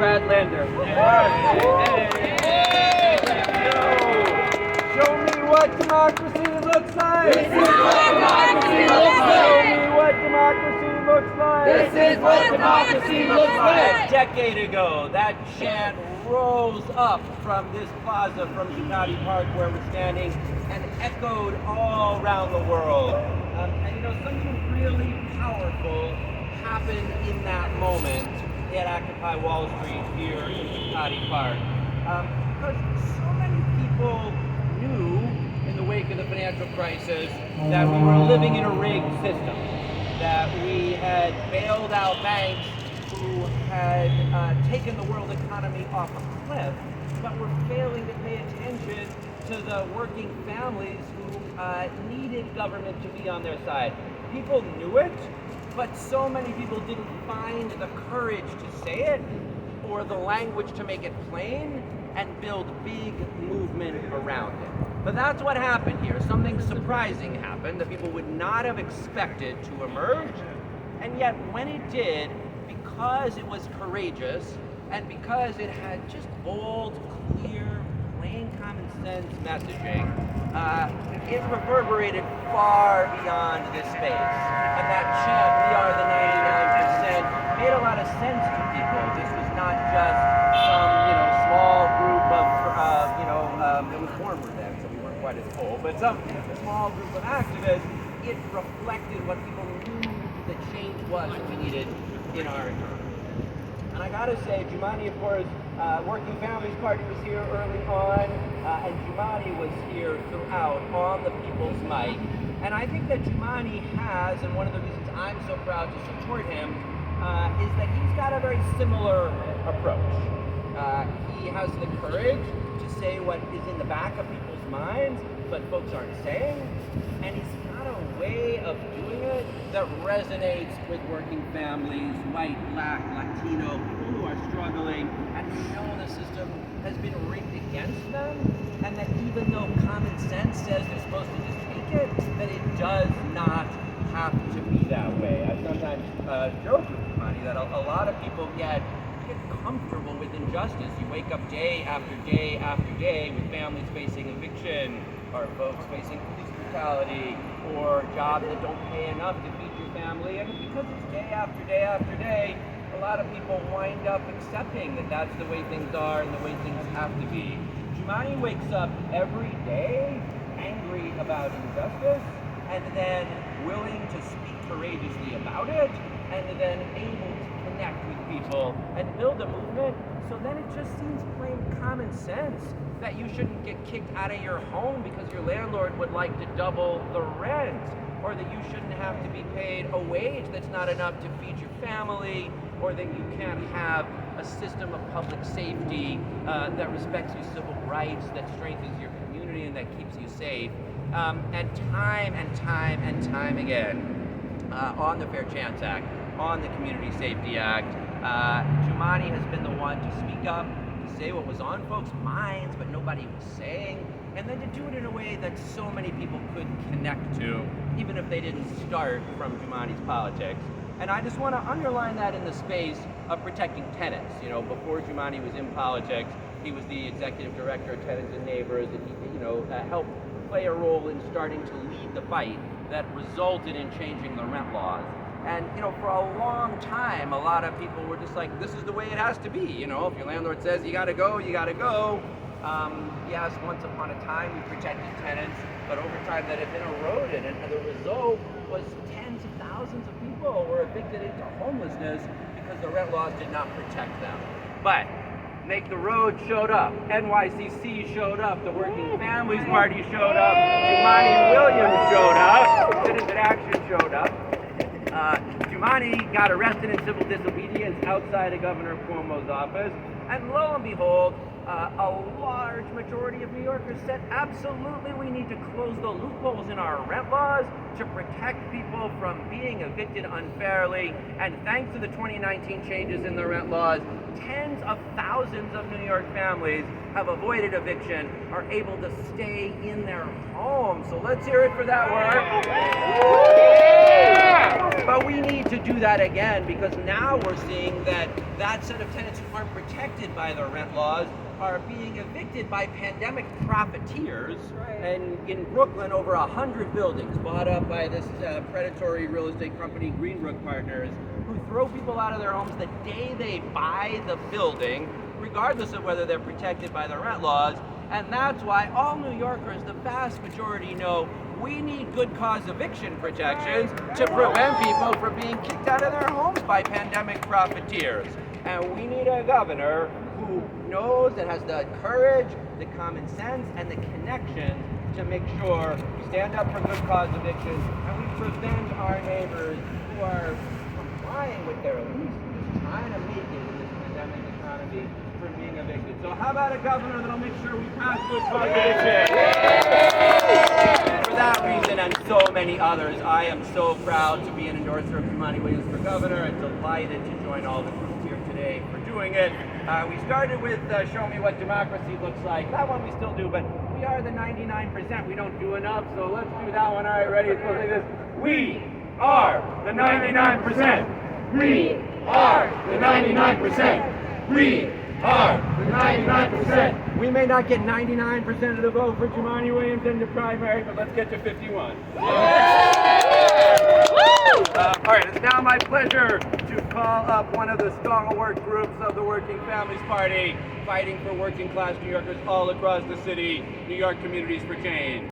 Brad Lander. Show me what democracy looks like. This is what democracy looks Show like. me what democracy looks like. This is what democracy looks like. A decade ago, that chant rose up from this plaza, from Zuccotti Park, where we're standing, and echoed all around the world. And you know, something really powerful happened in that moment at Occupy Wall Street here in Zuccotti Park. Because so many people knew in the wake of the financial crisis that we were living in a rigged system, that we had bailed out banks who had taken the world economy off a cliff, but were failing to pay attention to the working families who needed government to be on their side. People knew it, but so many people didn't find the courage to say it or the language to make it plain and build big movement around it. But that's what happened here. Something surprising happened that people would not have expected to emerge. And yet when it did, because it was courageous and because it had just bold, clear, plain common sense messaging, it reverberated far beyond this space. And that chant, "We are the 99%," made a lot of sense to people. This was not just some, small group of, it was warmer then, so we weren't quite as cold, but some small group of activists. It reflected what people knew the change was that we needed in our economy. And I gotta say, Jumani, of course, Working Families Party was here early on, and Jumani was here throughout on the People's Mic. And I think that Jumani has, and one of the reasons I'm so proud to support him, is that he's got a very similar approach. He has the courage to say what is in the back of people's minds, but folks aren't saying, and he's got a way of doing it that resonates with working families, white, black, Latino, people who are struggling and who know the system has been rigged against them, and that even though common sense says they're supposed to just take it, that it does not have to be that way. I sometimes joke with Jumani that a lot of people get comfortable with injustice. You wake up day after day after day with families facing eviction, or folks facing police brutality, or jobs that don't pay enough to feed your family, and because it's day after day after day, a lot of people wind up accepting that that's the way things are and the way things have to be. Jumani wakes up every day angry about injustice, and then willing to speak courageously about it, and then able to connect with people and build a movement. So then it just seems plain common sense that you shouldn't get kicked out of your home because your landlord would like to double the rent, or that you shouldn't have to be paid a wage that's not enough to feed your family, or that you can't have a system of public safety that respects your civil rights, that strengthens your community, and that keeps you safe. And time and time and time again, on the Fair Chance Act, on the Community Safety Act, Jumani has been the one to speak up, to say what was on folks' minds, but nobody was saying, and then to do it in a way that so many people could connect to, even if they didn't start from Jumani's politics. And I just want to underline that in the space of protecting tenants. Before Jumani was in politics, he was the executive director of Tenants and Neighbors, and he, helped play a role in starting to lead the fight that resulted in changing the rent laws. And, for a long time, a lot of people were just like, this is the way it has to be. If your landlord says you gotta go, you gotta go. Yes, once upon a time we protected tenants, but over time that had been eroded, and the result was tens of thousands of people were evicted into homelessness because the rent laws did not protect them. But Make the Road showed up, NYCC showed up, the Working Families Party showed up, Jumani Williams showed up, Citizen Action showed up. Jumani got arrested in civil disobedience outside of Governor Cuomo's office, and lo and behold, a large majority of New Yorkers said absolutely we need to close the loopholes in our rent laws to protect people from being evicted unfairly. And thanks to the 2019 changes in the rent laws, tens of thousands of New York families have avoided eviction, are able to stay in their homes. So let's hear it for that work. But we need to do that again, because now we're seeing that that set of tenants who aren't protected by the rent laws are being evicted by pandemic profiteers. And in Brooklyn, over 100 buildings bought up by this predatory real estate company, Greenbrook Partners, who throw people out of their homes the day they buy the building, regardless of whether they're protected by the rent laws. And that's why all New Yorkers, the vast majority, know we need good cause eviction protections to prevent people from being kicked out of their homes by pandemic profiteers. And we need a governor who knows and has the courage, the common sense, and the connections to make sure we stand up for good cause evictions and we prevent our neighbors who are complying with their lease, just trying to make it in this pandemic economy, from being evicted. So how about a governor that'll make sure we pass good cause evictions? And for that reason and so many others, I am so proud to be an endorser of Jumaane Williams for governor and delighted to join all the groups here today for doing it. We started with Show Me What Democracy Looks Like. That one we still do, but we are the 99%. We don't do enough, so let's do that one. All right, ready? It's supposed to be this. We are the 99%. We are the 99%. We are the 99%. We may not get 99% of the vote for Jumaane Williams in the primary, but let's get to 51. All right, it's now my pleasure to call up one of the stalwart groups of the Working Families Party, fighting for working class New Yorkers all across the city, New York Communities for Change.